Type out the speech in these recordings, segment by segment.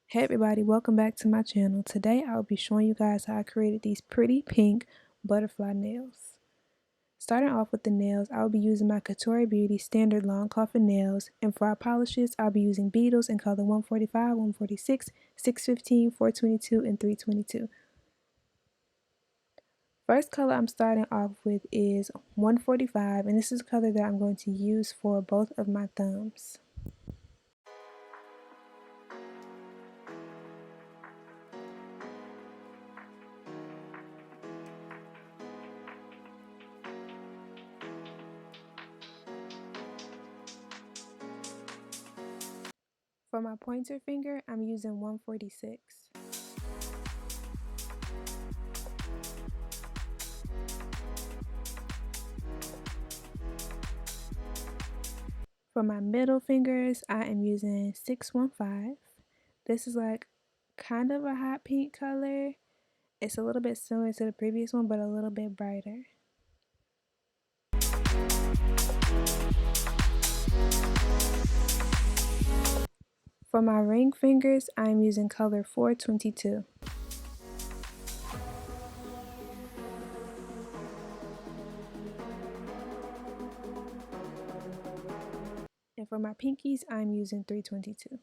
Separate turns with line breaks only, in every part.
Hey everybody, welcome back to my channel. Today I'll be showing you guys how I created these pretty pink butterfly nails. Starting off with the nails, I'll be using my Katori Beauty standard long coffin nails, and for our polishes, I'll be using Beetles in color 145, 146, 615, 422, and 322. First color I'm starting off with is 145, and this is the color that I'm going to use for both of my thumbs. For my pointer finger, I'm using 146. For my middle fingers, I am using 615. This is like kind of a hot pink color. It's a little bit similar to the previous one, but a little bit brighter. For my ring fingers, I'm using color 422. And for my pinkies, I'm using 322.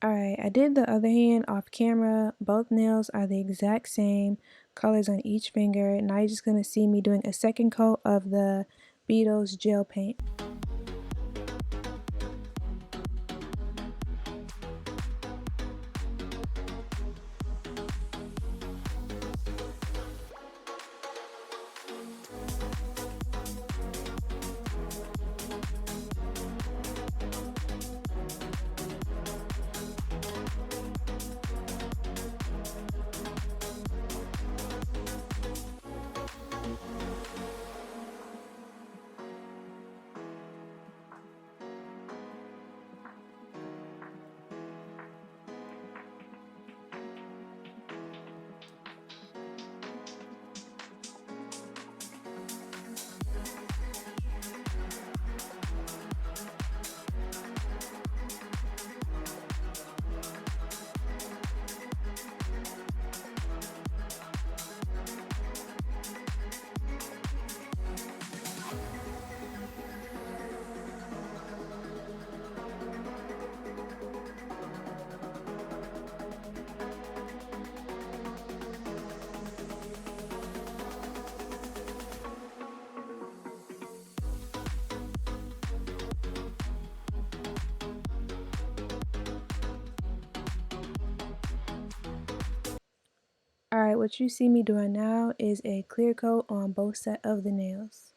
Alright, I did the other hand off camera. Both nails are the exact same colors on each finger. Now you're just going to see me doing a second coat of the Beetles gel paint. Alright, what you see me doing now is a clear coat on both set of the nails.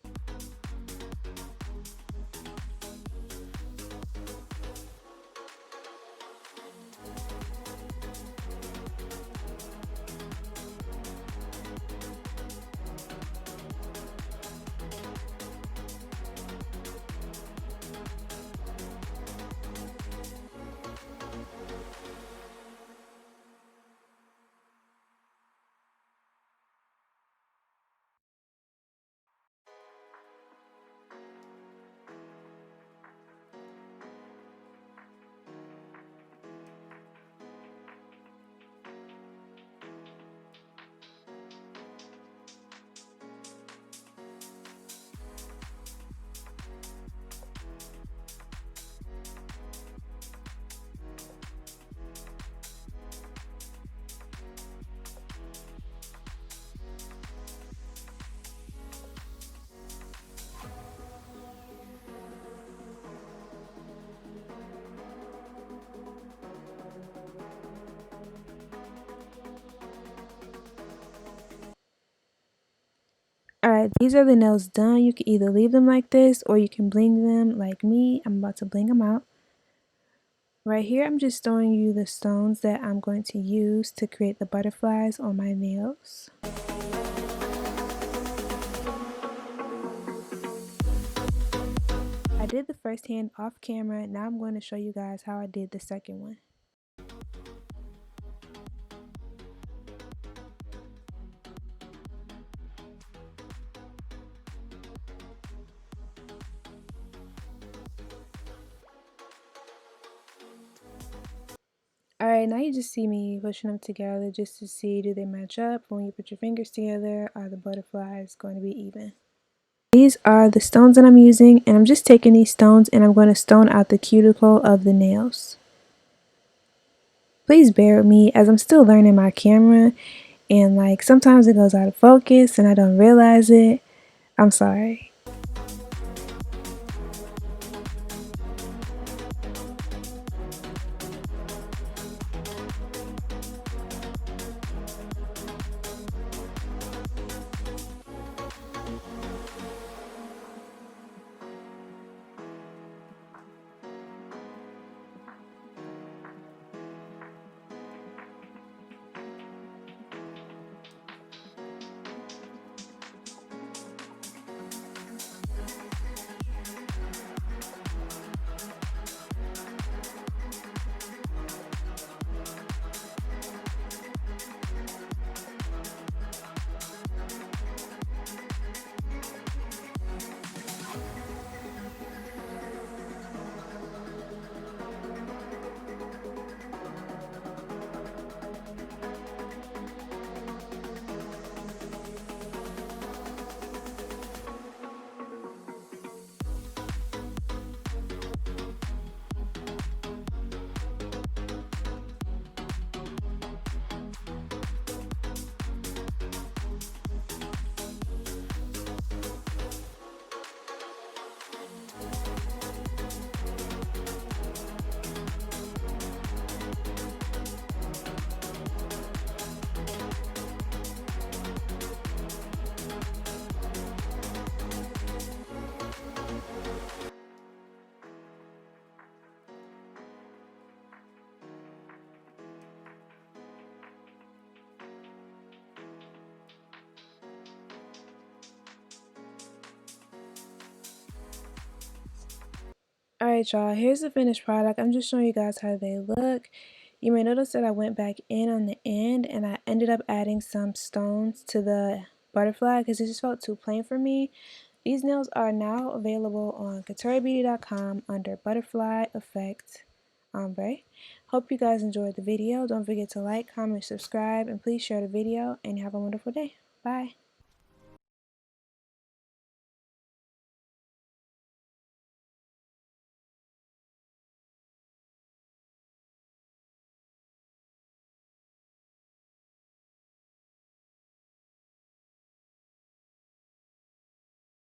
Alright, these are the nails done. You can either leave them like this or you can bling them like me. I'm about to bling them out. Right here, I'm just showing you the stones that I'm going to use to create the butterflies on my nails. I did the first hand off camera. Now I'm going to show you guys how I did the second one. Alright, now you just see me pushing them together just to see, do they match up? When you put your fingers together, are the butterflies going to be even? These are the stones that I'm using, and I'm just taking these stones and I'm going to stone out the cuticle of the nails. Please bear with me as I'm still learning my camera, and like sometimes it goes out of focus and I don't realize it. I'm sorry. Alright y'all, here's the finished product. I'm just showing you guys how they look. You may notice that I went back in on the end and I ended up adding some stones to the butterfly because it just felt too plain for me. These nails are now available on katoribeauty.com under Butterfly Effect Ombre. Hope you guys enjoyed the video. Don't forget to like, comment, subscribe, and please share the video, and have a wonderful day. Bye.